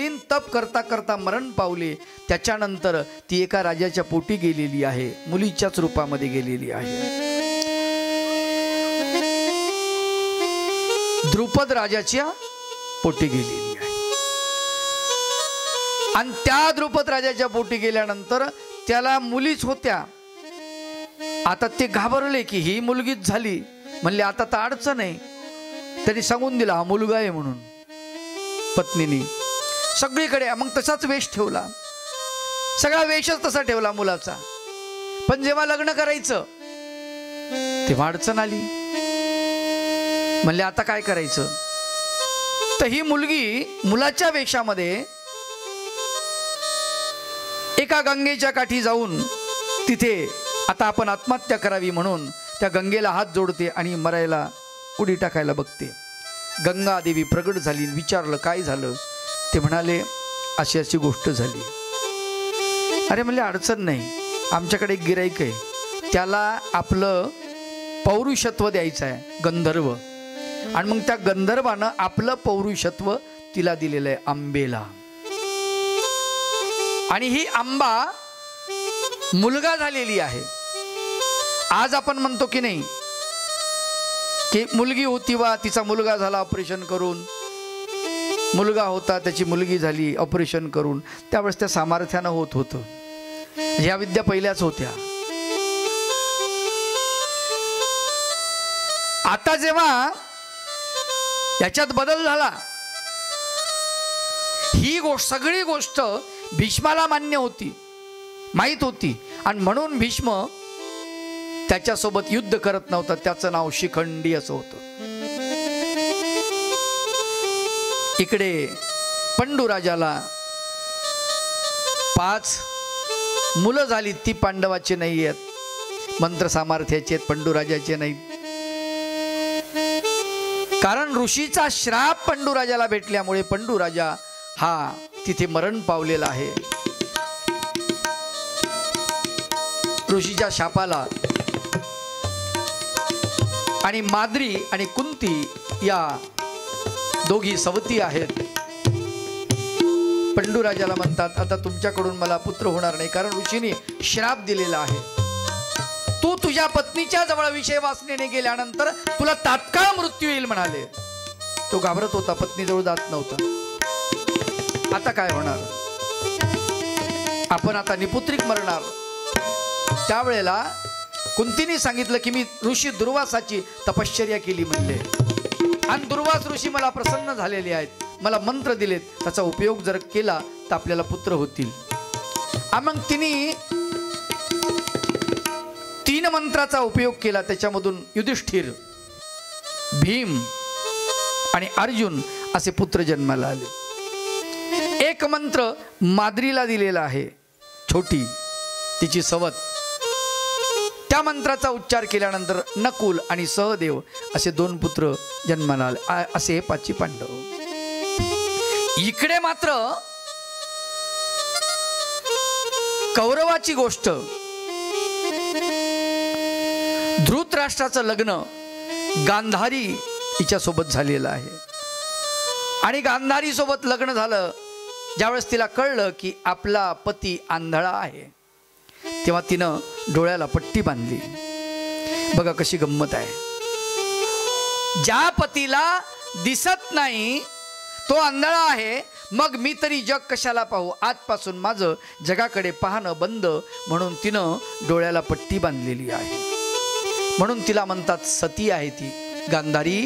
गाठली, तप करता करता मरण पावले. त्याच्यानंतर ती एका राजाच्या पोटी गेलेली आहे, मुलीच्याच रूपामध्ये गेलेली आहे. द्रुपद राजाच्या पोटी गेलेली आहे. आणि त्या द्रुपद राजाच्या पोटी गेल्यानंतर त्याला मुलीच होत्या. आता ते घाबरले की ही मुलगीच झाली. म्हणले आता तर अडचण आहे. त्यांनी सांगून दिला हा मुलगा आहे म्हणून पत्नीने सगळीकडे. मग तसाच वेश ठेवला, सगळा वेशच तसा ठेवला मुलाचा. पण जेव्हा लग्न करायचं तेव्हा अडचण आली. म्हणले आता काय करायचं. तर ही मुलगी मुलाच्या वेशामध्ये एका गंगेच्या काठी जाऊन तिथे आता आपण आत्महत्या करावी म्हणून त्या गंगेला हात जोडते आणि मरायला उडी टाकायला बघते. गंगा देवी प्रगट झाली. विचारलं काय झालं. ते म्हणाले अशी अशी गोष्ट झाली. अरे म्हणले अडचण नाही, आमच्याकडे एक गिराईक आहे, त्याला आपलं पौरुषत्व द्यायचं आहे, गंधर्व. आणि मग त्या गंधर्वानं आपलं पौरुषत्व तिला दिलेलं आहे आंबेला. आणि ही आंबा मुलगा झालेली आहे. आज आपण म्हणतो की नाही की मुलगी होती वा तिचा मुलगा झाला ऑपरेशन करून, मुलगा होता त्याची मुलगी झाली ऑपरेशन करून. त्यावेळेस त्या सामर्थ्यानं होत होतं. ह्या विद्या पहिल्याच होत्या. आता जेव्हा याच्यात बदल झाला, ही सगळी गोष्ट भीष्माला मान्य होती, माहित होती. आणि म्हणून भीष्म त्याच्यासोबत युद्ध करत नव्हता. त्याचं नाव शिखंडी असं होतं. इकडे पंडूराजाला 5 मुलं झाली. ती पांडवाची नाही आहेत, मंत्र सामर्थ्याचे आहेत, पंडूराजाचे नाहीत. कारण ऋषीचा श्राप पंडूराजाला भेटल्यामुळे पंडूराजा हा तिथे मरण पावलेला आहे. ऋषीच्या शापाला. आणि माद्री आणि कुंती या दोघी सवती आहेत. पंडूराजाला म्हणतात आता तुमच्याकडून मला पुत्र होणार नाही, कारण ऋषीने श्राप दिलेला आहे. तू तुझ्या पत्नीच्या जवळ विषय वासनेने गेल्यानंतर तुला तात्काळ मृत्यू येईल म्हणाले. तो घाबरत होता, पत्नीजवळ जात नव्हता. आता काय होणार, आपण आता निपुत्रिक मरणार. त्यावेळेला कुंतीने सांगितलं की मी ऋषी दुर्वासाची तपश्चर्या केली म्हणले, आणि दुर्वास ऋषी मला प्रसन्न झालेले आहेत, मला मंत्र दिलेत, त्याचा उपयोग जर केला तर आपल्याला पुत्र होतील. मग तिने 3 मंत्राचा उपयोग केला. त्याच्यामधून युधिष्ठिर, भीम आणि अर्जुन असे पुत्र जन्माला आले. एक मंत्र माद्रीला दिलेला आहे, छोटी तिची सवत. त्या मंत्राचा उच्चार केल्यानंतर नकुल आणि सहदेव असे 2 पुत्र जन्माला आले. असे 5 पांडव. इकडे मात्र कौरवाची गोष्ट. धृतराष्ट्राचं लग्न गांधारी हिच्यासोबत झालेलं आहे. आणि गांधारी सोबत लग्न झालं. ज्यावेळेस तिला कळलं की आपला पती आंधळा आहे, तेव्हा तिनं डोळ्याला पट्टी बांधली. बघा कशी गंमत आहे. ज्या पतीला दिसत नाही तो आंधळा आहे, मग मी तरी जग कशाला पाहू, आजपासून माझं जगाकडे पाहणं बंद, म्हणून तिनं डोळ्याला पट्टी बांधलेली आहे. म्हणून तिला म्हणतात सती आहे. ती गांधारी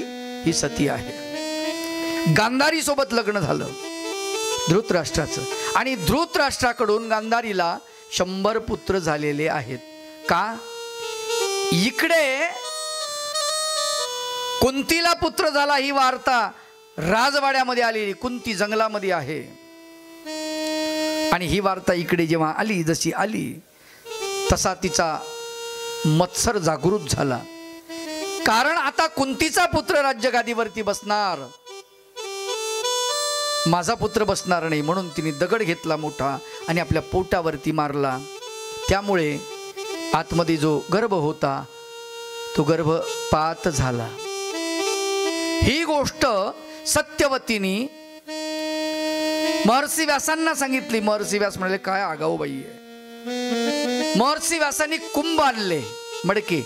ही सती आहे. गांधारी सोबत लग्न झालं धृतराष्ट्राचं. आणि धृतराष्ट्राकडून गांधारीला 100 पुत्र झालेले आहेत. का? इकडे कुंतीला पुत्र झाला ही वार्ता राजवाड्यामध्ये आलेली. कुंती जंगलामध्ये आहे. आणि ही वार्ता इकडे जेव्हा आली, जशी आली तसा तिचा मत्सर जागृत झाला. कारण आता कुंतीचा पुत्र राज्यगादीवरती बसणार, माझा पुत्र बसणार नाही. म्हणून तिने दगड घेतला मोठा आणि आपल्या पोटावरती मारला. त्यामुळे आतमध्ये जो गर्भ होता तो गर्भपात झाला. ही गोष्ट सत्यवतीने महर्षी व्यासांना सांगितली. महर्षी व्यास म्हणाले काय आगाऊ बाई आहे. महर्षी व्यासांनी कुंभ आणले, मडके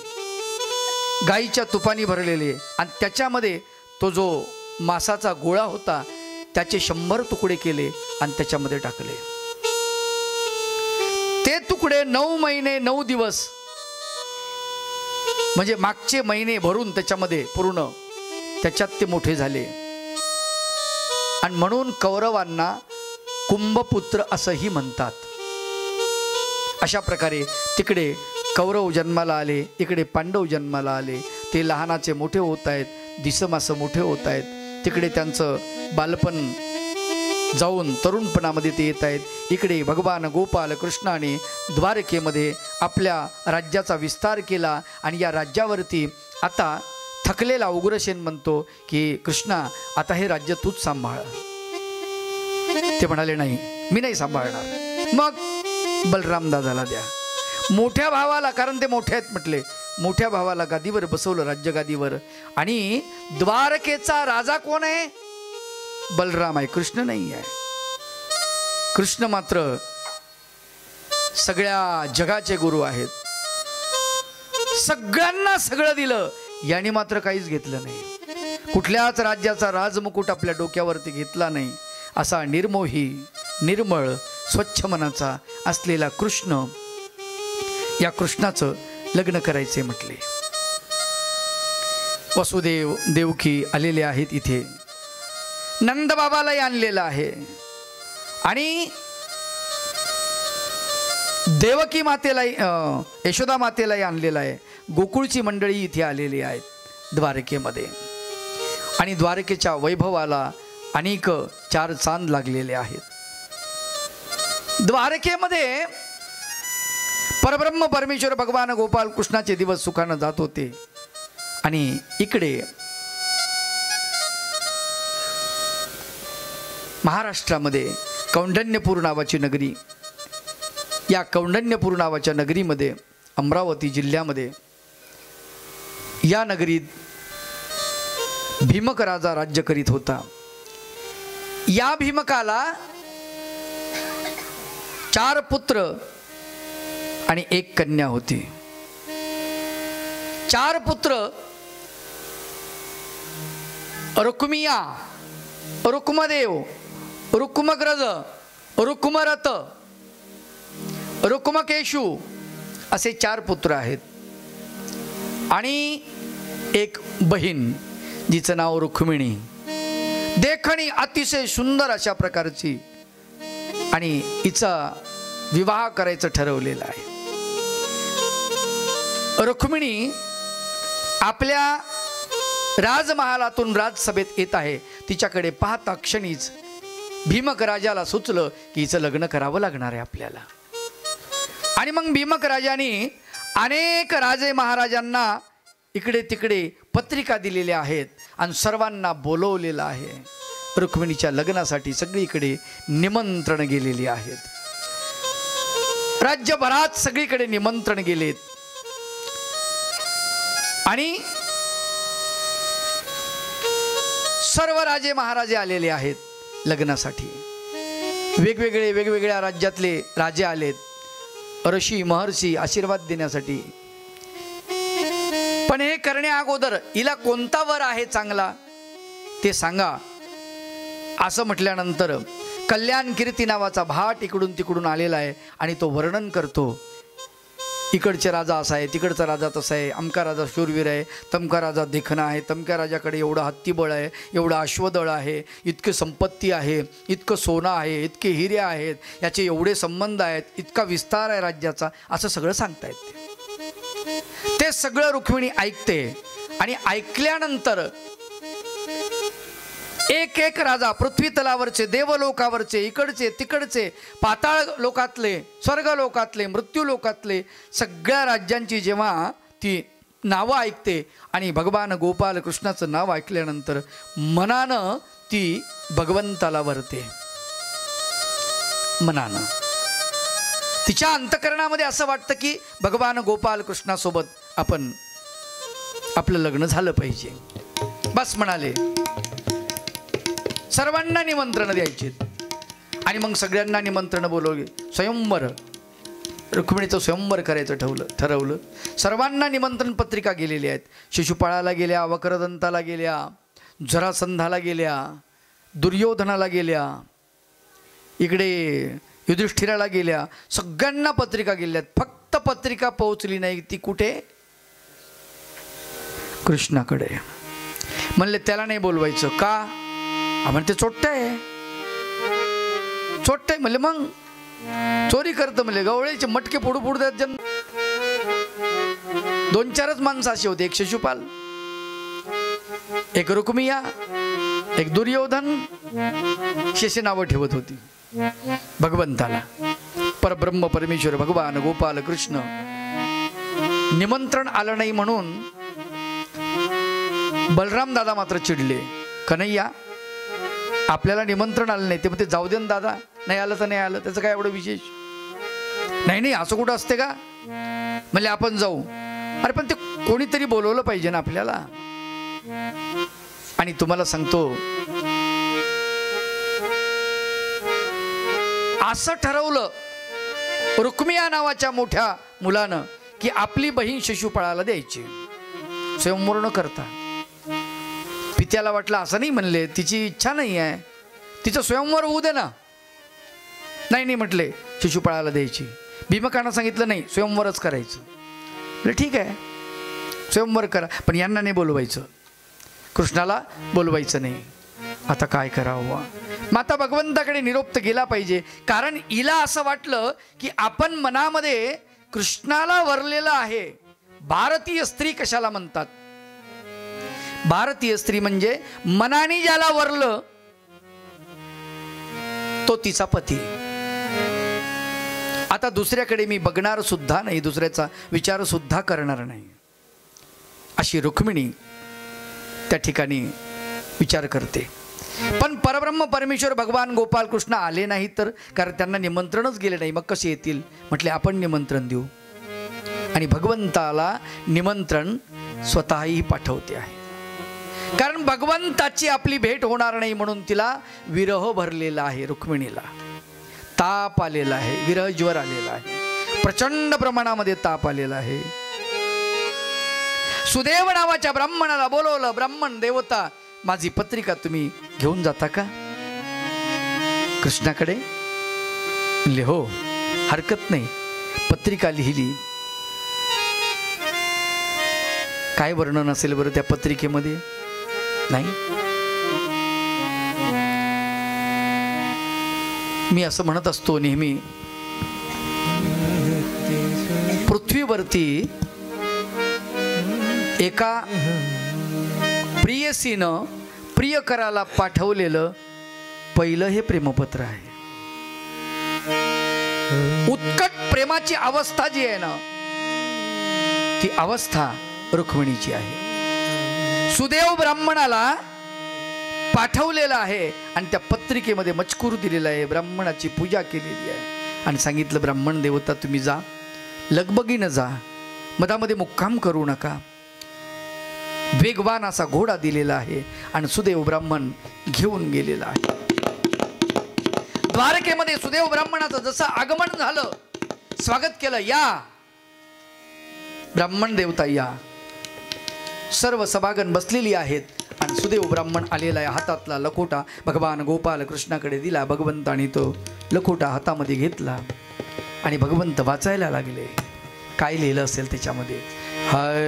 गाईच्या तुपानी भरलेले, आणि त्याच्यामध्ये तो जो मासाचा गोळा होता त्याचे 100 तुकडे केले आणि त्याच्यामध्ये टाकले. ते तुकडे 9 महिने 9 दिवस म्हणजे मागचे महिने भरून त्याच्यामध्ये पूर्ण त्याच्यात ते मोठे झाले. आणि म्हणून कौरवांना कुंभपुत्र असंही म्हणतात. अशा प्रकारे तिकडे कौरव जन्माला आले, इकडे पांडव जन्माला आले. ते लहानाचे मोठे होत आहेत, दिसमास मोठे होत आहेत. तिकडे त्यांचं बालपण जाऊन तरुणपणामध्ये ते येत आहेत. इकडे भगवान गोपाल कृष्णाने द्वारकेमध्ये आपल्या राज्याचा विस्तार केला. आणि या राज्यावरती आता थकलेला उग्रसेन म्हणतो की कृष्णा आता हे राज्य तूच सांभाळ. ते म्हणाले नाही, मी नाही सांभाळणार. मग बलराम दादाला द्या, मोठ्या भावाला, कारण ते मोठे आहेत म्हटले, मोठ्या भावाला गादीवर बसवलं, राज्य गादीवर. आणि द्वारकेचा राजा कोण आहे? बलराम आहे, कृष्ण नाही आहे. कृष्ण मात्र सगळ्या जगाचे गुरु आहेत. सगळ्यांना सगळं दिलं, याने मात्र काहीच घेतलं नाही. कुठल्याच राज्याचा राजमुकुट आपल्या डोक्यावरती घेतला नाही. असा निर्मोही, निर्मळ, स्वच्छ मनाचा असलेला कृष्ण, या कृष्णाचं लग्न करायचे म्हटले. वसुदेव देवकी आलेले आहेत इथे, नंदबाबालाही आणलेलं आहे आणि देवकी मातेलाही, यशोदा मातेलाही आणलेलं आहे. गोकुळची मंडळी इथे आलेली आहेत द्वारकेमध्ये. आणि द्वारकेच्या वैभवाला अनेक 4 चांद लागलेले आहेत. द्वारकेमध्ये परब्रह्म परमेश्वर भगवान गोपाल कृष्णाचे दिवस सुखानं जात होते. आणि इकडे महाराष्ट्रामध्ये कौंडण्यपूर नावाची नगरी, या कौंडण्यपूर नावाच्या नगरीमध्ये, अमरावती जिल्ह्यामध्ये, या नगरीत भीमक राजा राज्य करीत होता. या भीमकाला 4 पुत्र आणि 1 कन्या होती. 4 पुत्र रुक्मिया, रुक्मदेव, रुक्मग्रज, रुक्मरथ, रुक्मकेशू असे 4 पुत्र आहेत. आणि 1 बहीण जिचं नाव रुक्मिणी, देखणी अतिशय सुंदर अशा प्रकारची. आणि हिचा विवाह करायचं ठरवलेलं आहे. रुक्मिणी आपल्या राजमहालातून राजसभेत येत आहे. तिच्याकडे पाहता क्षणीच भीमक राजाला सुचलं की हिचं लग्न करावं लागणार आहे आपल्याला. आणि मग भीमक राजाने अनेक राजे महाराजांना इकडे तिकडे पत्रिका दिलेल्या आहेत आणि सर्वांना बोलवलेलं आहे. रुक्मिणीच्या लग्नासाठी सगळीकडे निमंत्रण गेलेली आहेत. राज्यभरात सगळीकडे निमंत्रण गेलेत. आणि सर्व राजे महाराजे आलेले आहेत लग्नासाठी. वेगवेगळ्या राज्यातले राजे आलेत, ऋषी महर्षी आशीर्वाद देण्यासाठी. पण हे करण्या अगोदर हिला कोणता वर आहे चांगला ते सांगा असं म्हटल्यानंतर कल्याण कीर्ती नावाचा भाट इकडून तिकडून आलेला आहे. आणि तो वर्णन करतो, इकडचे राजा असा आहे, तिकडचा राजा तसा आहे, अमका राजा शूरवीर आहे, तमका राजा देखणा आहे, तमक्या राजाकडे एवढं हत्तीबळ आहे, एवढं अश्वदळ आहे, इतकी संपत्ती आहे, इतकं सोनं आहे, इतके हिरे आहेत, याचे एवढे संबंध आहेत, इतका विस्तार आहे राज्याचा, असं सगळं सांगतायत. ते सगळं रुक्मिणी ऐकते. आणि ऐकल्यानंतर एक एक राजा, पृथ्वी तलावरचे, देवलोकावरचे, इकडचे तिकडचे, पाताळ लोकातले, स्वर्ग लोकातले, मृत्यू लोकातले सगळ्या राज्यांची जेव्हा ती नावं ऐकते आणि भगवान गोपाल कृष्णाचं नाव ऐकल्यानंतर मनानं ती भगवंताला वरते. मनानं तिच्या अंतःकरणामध्ये असं वाटतं की भगवान गोपाल कृष्णासोबत आपण आपलं लग्न झालं पाहिजे. बस म्हणाले, सर्वांना निमंत्रण द्यायचे. आणि मग सगळ्यांना निमंत्रण बोलवले. स्वयंवर, रुक्मिणीचं स्वयंवर करायचं ठरवलं. सर्वांना निमंत्रण पत्रिका गेलेली आहेत. शिशुपाळाला गेल्या, वक्रदंताला गेल्या, जरासंधाला गेल्या, दुर्योधनाला गेल्या, इकडे युधिष्ठिराला गेल्या, सगळ्यांना पत्रिका गेल्यात. फक्त पत्रिका पोहोचली नाही. ती कुठे? कृष्णाकडे. म्हणले त्याला नाही बोलवायचं का? म्हणते चोट्टा आहे. चोट्टा आहे म्हणले मग चोरी करतं म्हणले. गवळ्याचे मटके फोडू फोडू द्यात जन. 2-4च माणसं अशी होते. एक शिशुपाल, एक रुक्मिया, एक दुर्योधन. शेषे नावं ठेवत होती भगवंताला. परब्रह्म परमेश्वर भगवान गोपाल कृष्ण. निमंत्रण आलं नाही म्हणून बलराम दादा मात्र चिडले. कन्हैया, आपल्याला निमंत्रण आलं नाही. ते म्हणते जाऊ दे ना दादा, नाही आलं तर नाही आलं, त्याचं काय एवढं विशेष? नाही नाही असं कुठं असते का? म्हणले आपण जाऊ. अरे पण ते कोणीतरी बोलवलं पाहिजे ना आपल्याला. आणि तुम्हाला सांगतो, असं ठरवलं रुक्मिया नावाच्या मोठ्या मुलानं की आपली बहीण शिशुपाळाला द्यायची, स्वयंवर न करता. पित्याला वाटलं असं नाही म्हणले, तिची इच्छा नाही आहे, तिचं स्वयंवर होऊ दे ना. नाही नाही म्हटले, शिशुपाळाला द्यायची. भीमकानं सांगितलं नाही, स्वयंवरच करायचं. म्हणजे ठीक आहे स्वयंवर करा, पण यांना नाही बोलवायचं, कृष्णाला बोलवायचं नाही. आता काय करावं? माता भगवंताकडे निरोप तर गेला पाहिजे. कारण हिला असं वाटलं की आपण मनामध्ये कृष्णाला वरलेलं आहे. भारतीय स्त्री कशाला म्हणतात? भारतीय स्त्री म्हणजे मनाने ज्याला वरलं तो तिचा पती. आता दुसऱ्याकडे मी बघणार सुद्धा नाही, दुसऱ्याचा विचार सुद्धा करणार नाही, अशी रुक्मिणी त्या ठिकाणी विचार करते. पण परब्रह्म परमेश्वर भगवान गोपाल कृष्ण आले नाही तर, कारण त्यांना निमंत्रणच गेले नाही, मग कसे येतील? म्हटले आपण निमंत्रण देऊ. आणि भगवंताला निमंत्रण स्वतःही पाठवते आहे. कारण भगवंताची आपली भेट होणार नाही म्हणून तिला विरह भरलेला आहे. रुक्मिणीला ताप आलेला आहे, विरह ज्वर आलेला आहे, प्रचंड प्रमाणामध्ये ताप आलेला आहे. सुदेव नावाच्या ब्राह्मणाला बोलवलं. ब्राह्मण देवता, माझी पत्रिका तुम्ही घेऊन जाता का कृष्णाकडे? म्हणले हो, हरकत नाही. पत्रिका लिहिली. काय वर्णन असेल बरं त्या पत्रिकेमध्ये? नाही, मी असं म्हणत असतो नेहमी, पृथ्वीवरती एका प्रियसीनं प्रियकराला पाठवलेलं पहिलं हे प्रेमपत्र आहे. उत्कट प्रेमाची अवस्था जी आहे ना, ती अवस्था रुक्मिणीची आहे. सुदेव ब्राह्मणाला पाठवलेला आहे आणि त्या पत्रिकेमध्ये मजकूर दिलेला आहे, ब्राह्मणाची पूजा केलेली आहे आणि सांगितलं ब्राह्मण देवता तुम्ही जा, लगबगीनं जा, मधामध्ये मुक्काम करू नका. वेगवान असा घोडा दिलेला आहे आणि सुदेव ब्राह्मण घेऊन गेलेला आहे. द्वारकेमध्ये सुदेव ब्राह्मणाचं जसं आगमन झालं, स्वागत केलं, या ब्राह्मण देवता या. सर्व सभागण बसलेली आहेत आणि सुदेव ब्राह्मण आलेला आहे. हातातला लखोटा भगवान गोपाल कृष्णाकडे दिला. भगवंताने तो लखोटा हातामध्ये घेतला आणि भगवंत वाचायला लागले. काय लिहिलं असेल त्याच्यामध्ये? हाय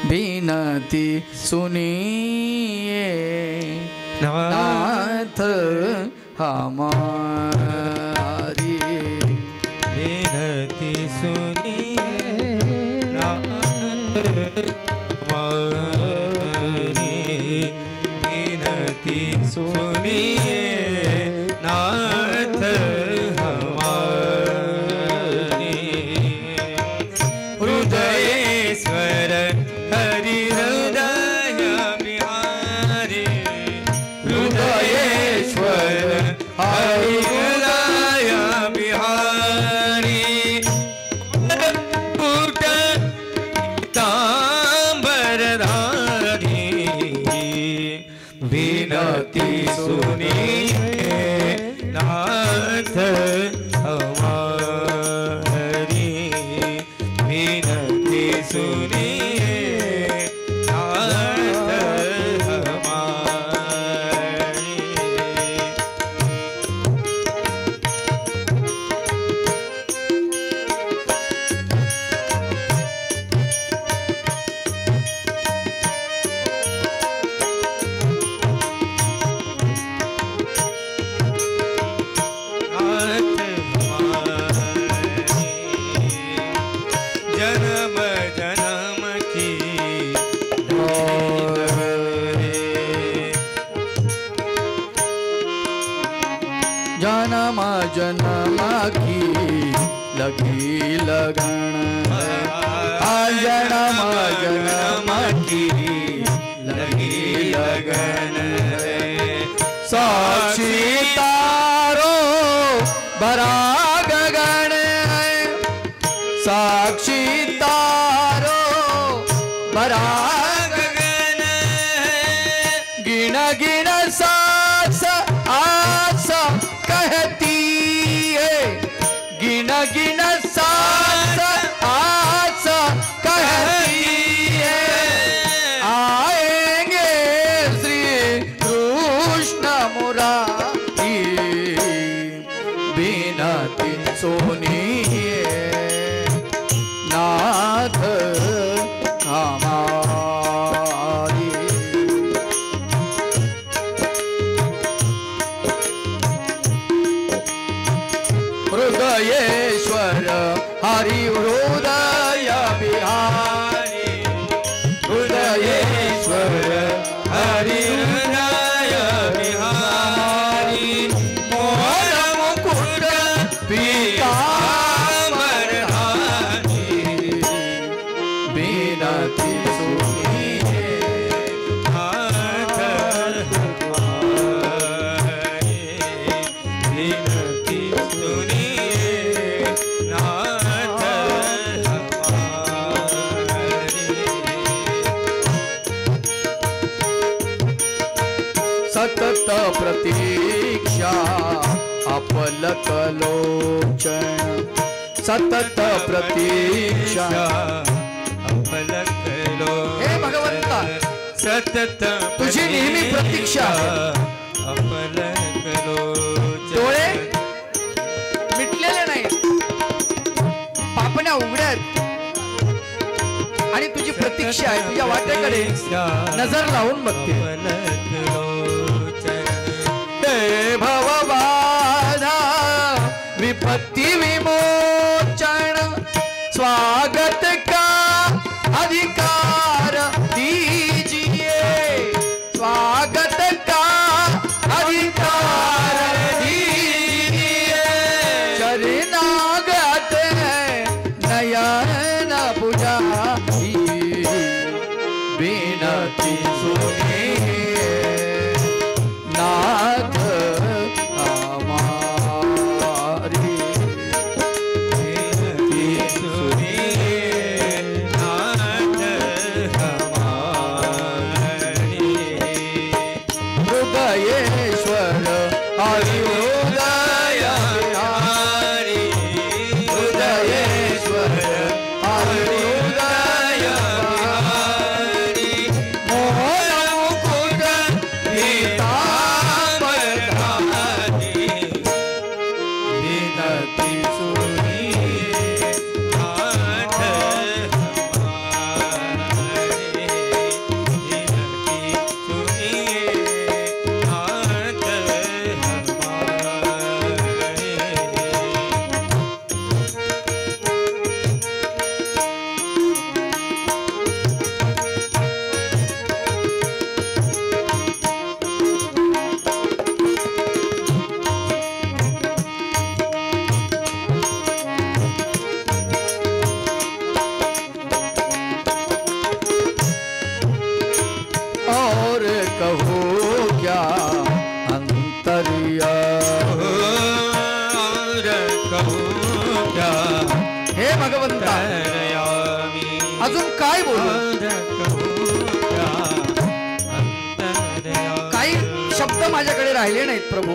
बिनती सुनिये नाथ हमारी, बिनती सुनिये नाथ हमारी, बिनती सुनिये नाथ हमारी. हृदयेश्वर हरि हृदय बिहारी, हृदयेश्वर हरि हृदय बिहारी. पुट तांबरधारी, बिनती सुनिये हमारी विनती सुनिए नाथ हमारी। जन्म जन्म की जन्म जन्म की लगी लगन जन्म जन्म की लगी लगन साक्षी तारो बरा गगन साक्षी तारो बरा गगन गिन गिन सास आस कहती है गिन गिन सास आस कहती है आएंगे श्री कृष्ण मुरारी बिनती सुनिए नाथ हमारी। हृदयेश्वर हरि हृदय बिहारी हृदयेश्वर हरि हृदय बिहारी मोर मुकुट पीताम्बर धारी बिनती सुनिए नाथ हमारी विनती सुनिए नाथ हमारी। सतत प्रतीक्षा अपलक लोचन सतत प्रतीक्षा अपलक लो हे भगवंता सतत तुझी नेहमी प्रतीक्षा अपलक लो डोळे मिटलेले नाही पापण्या उघड्या आहेत आणि तुझी प्रतीक्षा आहे तुझ्या वाटेकडे नजर लावून बघते अपलक लोचन हे भवबाधा विपत्ति विमोचन स्वागत का अधिकार दीजिए स्वागत का अधिकार दीजिए शरणागत है नयन बुझाई बिनती सुनिए नाथ हमारी विनती सुनिए नाथ हमारी। हृदयेश्वर हरि हृदय बिहारी हृदयेश्वर हरि हृदय बिहारी मोहन मुकुट पीताम्बर धारी बिनती सुनिए नाथ हमारी विनती सुनिए नाथ हमारी। और कहो क्या अंतरिया और कहूँ क्या हे भगवंता अंतर्यामी अजून काय बोलू और कहूँ क्या अंतर्यामी काही शब्द माझ्याकडे राहिले नाहीत प्रभू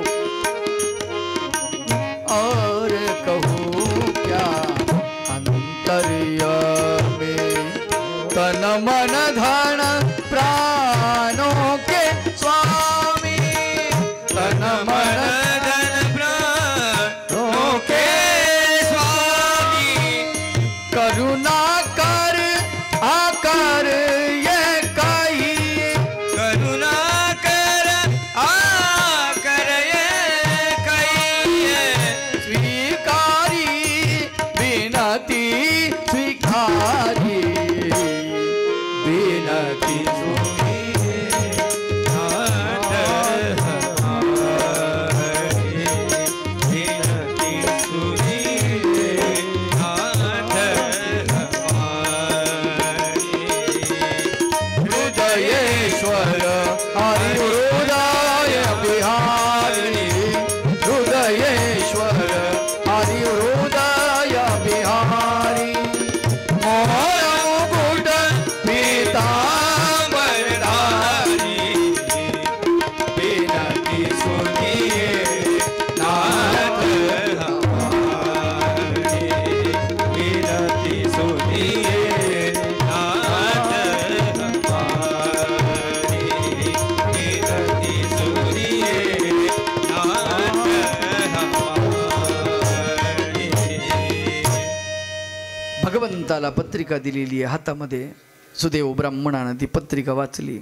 भगवंताला पत्रिका दिलेली आहे हातामध्ये. सुदेव ब्राह्मणानं ती पत्रिका वाचली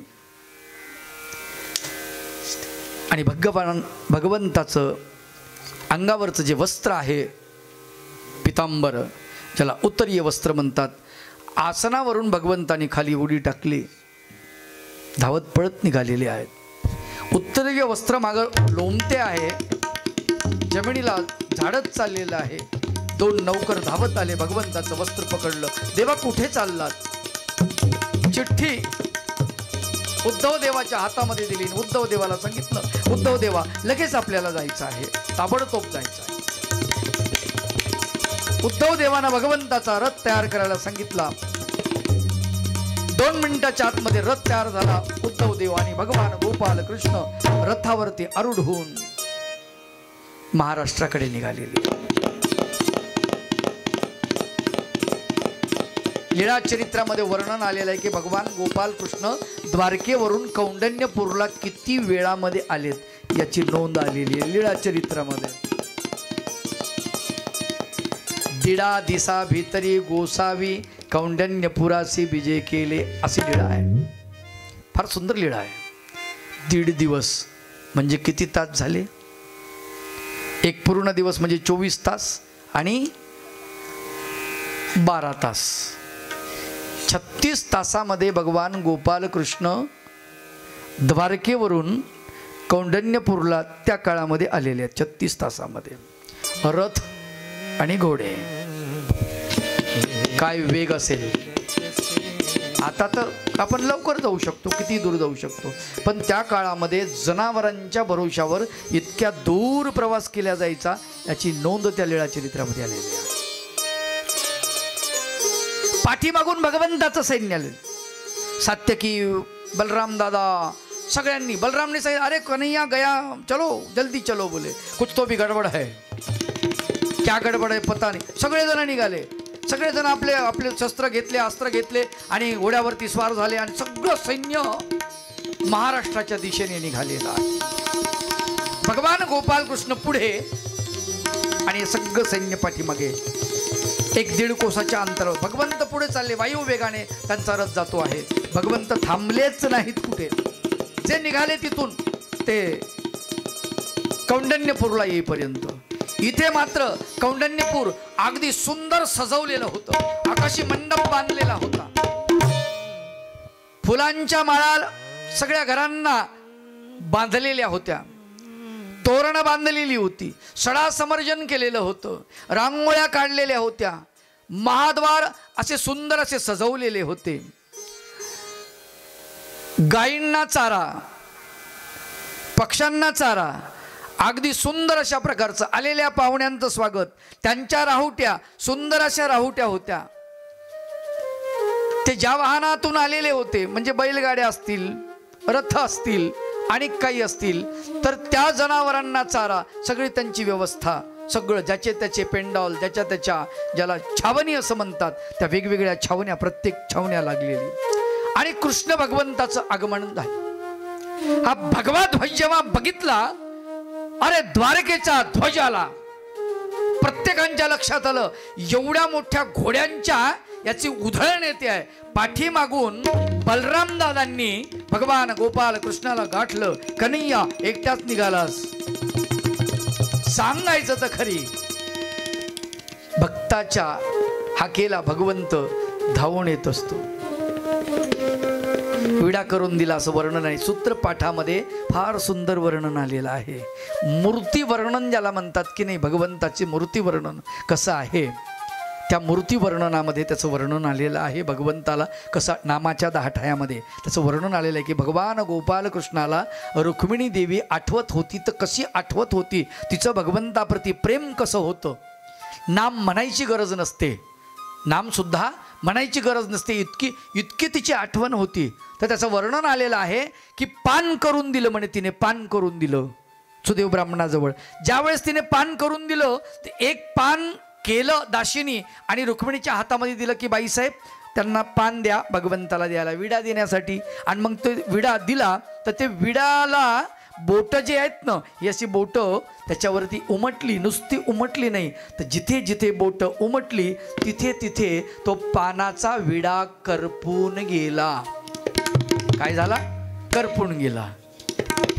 आणि भगवंताचं अंगावरचं जे वस्त्र आहे पितांबर, ज्याला उत्तरीय वस्त्र म्हणतात, आसनावरून भगवंताने खाली उडी टाकली. धावत पळत निघालेले आहेत. उत्तरीय वस्त्र मागं लोंबते आहे, जमिनीला झाडत चाललेलं आहे. 2 नौकर धावत आले, भगवंताचं वस्त्र पकडलं. देवा कुठे चाललात? चिठ्ठी उद्धव देवाच्या हातामध्ये दिली. उद्धव देवाला सांगितलं, उद्धव देवा लगेच आपल्याला जायचं आहे, ताबडतोब जायचं आहे. उद्धव देवानं भगवंताचा रथ तयार करायला सांगितला. 2 मिनिटाच्या आतमध्ये रथ तयार झाला. उद्धव देव आणि भगवान गोपाल कृष्ण रथावरती आरूढ होऊन महाराष्ट्राकडे निघालेले. लीळा चरित्रामध्ये वर्णन आलेलं आहे की भगवान गोपाल कृष्ण द्वारकेवरून कौंडण्यपूरला किती वेळामध्ये आलेत याची नोंद आलेली आहे लीळा चरित्रामध्ये. दिडा दिसा भीतरी गोसावी कौंडण्यपुरासी विजय केले अशी लीळा आहे. फार सुंदर लीळा आहे. 1.5 दिवस म्हणजे किती तास झाले? एक पूर्ण दिवस म्हणजे 24 तास आणि 12 तास. 36 तासामध्ये भगवान गोपाल कृष्ण द्वारकेवरून कौंडण्यपूरला त्या काळामध्ये आलेले आहेत. 36 तासामध्ये. रथ आणि घोडे, काय वेग असेल. आता तर आपण लवकर जाऊ शकतो, किती दूर जाऊ शकतो, पण त्या काळामध्ये जनावरांच्या भरोशावर इतक्या दूर प्रवास केला जायचा याची नोंद त्या लीळा चरित्रामध्ये आलेली आहे. पाठीमागून भगवंताचं सैन्य आले. सात्यकी, बलराम दादा सगळ्यांनी. बलरामने सांगितलं, अरे कन्हैया गया, चलो जल्दी चलो. बोले कुछ तो भी गडबड है. क्या गडबड आहे पता नाही. सगळेजण निघाले. सगळेजण आपले आपले शस्त्र घेतले, अस्त्र घेतले आणि घोड्यावरती स्वार झाले आणि सगळं सैन्य महाराष्ट्राच्या दिशेने निघालेला आहे. भगवान गोपाल कृष्ण पुढे आणि सगळं सैन्य पाठीमागे. 1-1.5 कोसाच्या अंतरावर भगवंत पुढे चालले. वायू वेगाने त्यांचा रथ जातो आहे. भगवंत थांबलेच नाहीत कुठे. जे निघाले तिथून ते कौंडण्यपूरला येईपर्यंत. इथे मात्र कौंडण्यपूर अगदी सुंदर सजवलेलं होतं. आकाशी मंडप बांधलेला होता. फुलांच्या माळा सगळ्या घरांना बांधलेल्या होत्या. तोरणं बांधलेली होती. सडा समर्जन केलेलं होतं. रांगोळ्या काढलेल्या होत्या. महाद्वार असे सुंदर असे सजवलेले होते. गायींना चारा, पक्ष्यांना चारा, अगदी सुंदर अशा प्रकारचं. आलेल्या पाहुण्यांचं स्वागत. त्यांच्या राहुट्या सुंदर अशा राहुट्या होत्या. ते ज्या वाहनातून आलेले होते, म्हणजे बैलगाड्या असतील, रथ असतील आणि काही असतील, तर त्या जनावरांना चारा, सगळी त्यांची व्यवस्था, सगळं ज्याचे त्याचे पेंडॉल, ज्याच्या त्याच्या, ज्याला छावणी असं म्हणतात, त्या वेगवेगळ्या छावण्या, प्रत्येक छावण्या लागलेली. आणि कृष्ण भगवंताचं आगमन झालं. हा भगवा ध्वज जेव्हा बघितला, अरे द्वारकेचा ध्वज आला. प्रत्येकांच्या लक्षात आलं, एवढ्या मोठ्या घोड्यांच्या याची उधळण येते आहे. पाठीमागून बलराम दादांनी भगवान गोपाल कृष्णाला गाठलं. कन्हैया एकटाच निघालास, सांगायचं तर खरी. भक्ताच्या हाकेला भगवंत धावून येत असतो. विडा करून दिला असं वर्णन आहे. सूत्रपाठामध्ये फार सुंदर वर्णन आलेलं आहे. मूर्ती वर्णन ज्याला म्हणतात की नाही, भगवंताचे मूर्ती वर्णन कसं आहे, त्या मूर्ती वर्णनामध्ये त्याचं वर्णन आलेलं आहे. भगवंताला कसं नामाच्या 10 ठळ्यामध्ये त्याचं वर्णन आलेलं आहे की भगवान गोपाल कृष्णाला रुक्मिणी देवी आठवत होती, तर कशी आठवत होती, तिचं भगवंताप्रती प्रेम कसं होतं. नाम म्हणायची गरज नसते, नामसुद्धा म्हणायची गरज नसते, इतकी तिची आठवण होती. तर त्याचं वर्णन आलेलं आहे की पान करून दिलं म्हणे, तिने पान करून दिलं सुदेव ब्राह्मणाजवळ. ज्यावेळेस तिने पान करून दिलं, ते एक पान केलं दाशीनी आणि रुक्मिणीच्या हातामध्ये दिलं की बाईसाहेब त्यांना पान द्या भगवंताला द्यायला, विडा देण्यासाठी. आणि मग तो विडा दिला, तर ते विडाला बोट जे आहेत ना, ही अशी बोट त्याच्यावरती उमटली, नुसती उमटली नाही तर जिथे जिथे बोट उमटली तिथे तिथे तो पानाचा विडा करपून गेला. काय झाला? करपून गेला.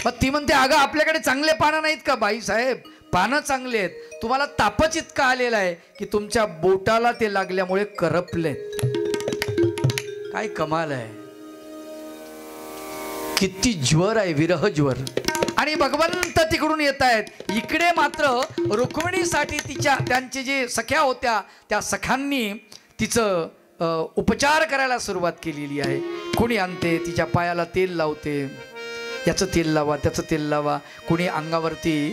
मग ती म्हणते, अगं आपल्याकडे चांगले पानं नाहीत का? बाई साहेब, पानं चांगले आहेत, तुम्हाला तापच इतका आलेला आहे की तुमच्या बोटाला ते लागल्यामुळे करपलेत. काय कमाल आहे, किती ज्वर आहे, विरह ज्वर. आणि भगवंत तिकडून येत आहेत. इकडे मात्र रुक्मिणीसाठी त्यांचे जे सख्या होत्या त्या सख्यांनी तिचं उपचार करायला सुरुवात केलेली आहे. कोणी आणते तिच्या पायाला तेल लावते, याचं तेल लावा त्याचं तेल लावा, कोणी अंगावरती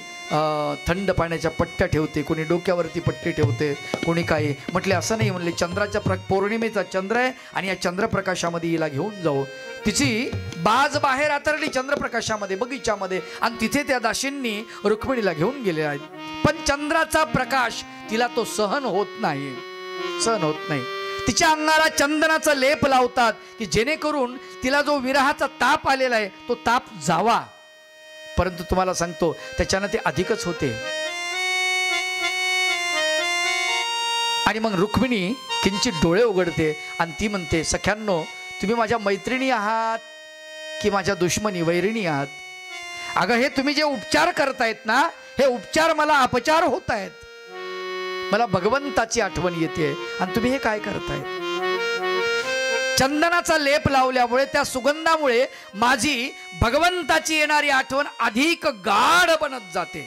थंड पाण्याच्या पट्ट्या ठेवते, कोणी डोक्यावरती पट्टी ठेवते, कोणी काही. म्हटले असं नाही, म्हणले चंद्राच्या पौर्णिमेचा चंद्र आहे आणि या चंद्रप्रकाशामध्ये हिला घेऊन जाऊ. तिची बाज बाहेर आतरली चंद्रप्रकाशामध्ये, बगीच्यामध्ये, आणि तिथे त्या दासींनी रुक्मिणीला घेऊन गेले आहेत. पण चंद्राचा प्रकाश तिला तो सहन होत नाही, सहन होत नाही. तिच्या अंगाला चंदनाचा लेप लावतात की जेणेकरून तिला जो विरहाचा ताप आलेला आहे तो ताप जावा. परंतु तुम्हाला सांगतो त्याच्यानं ते अधिकच होते. आणि मग रुक्मिणी किंचित डोळे उघडते आणि ती म्हणते, सख्यांनो, तुम्ही माझ्या मैत्रिणी आहात की माझ्या दुश्मनी वैरिणी आहात? अगं हे तुम्ही जे उपचार करतायत ना, हे उपचार मला अपचार होत आहेत. मला भगवंताची आठवण येते आणि तुम्ही हे काय करताय? चंदनाचा लेप लावल्यामुळे, त्या सुगंधामुळे माझी भगवंताची येणारी आठवण अधिक गाढ बनत जाते,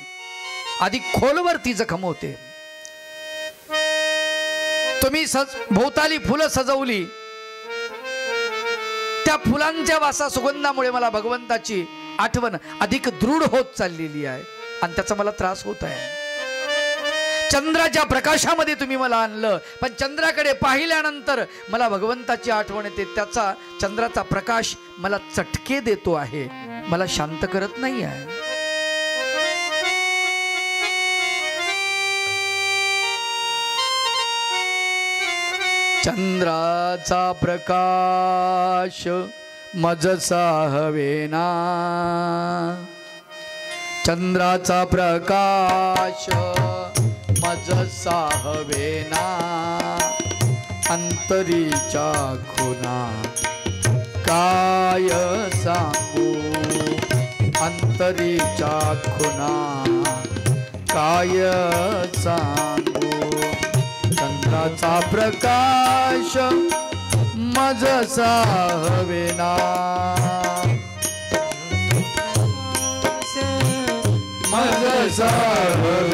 अधिक खोलवर ती जखम होते. तुम्ही भोवताली फुलं सजवली, त्या फुलांच्या वासा सुगंधामुळे मला भगवंताची आठवण अधिक दृढ होत चाललेली आहे आणि त्याचा मला त्रास होत आहे. चंद्राच्या प्रकाशामध्ये तुम्ही मला आणलं, पण चंद्राकडे पाहिल्यानंतर मला भगवंताची आठवण येते. त्याचा चंद्राचा प्रकाश मला चटके देतो आहे, मला शांत करत नाही आहे. चंद्राचा प्रकाश मजसा हवेना, चंद्राचा प्रकाश मजसा हवेना, अंतरीच्या खुना काय सांगू, अंतरीच्या खुना काय सांगू. चंद्राचा प्रकाश मजसा हवेना, मजसा हवेना,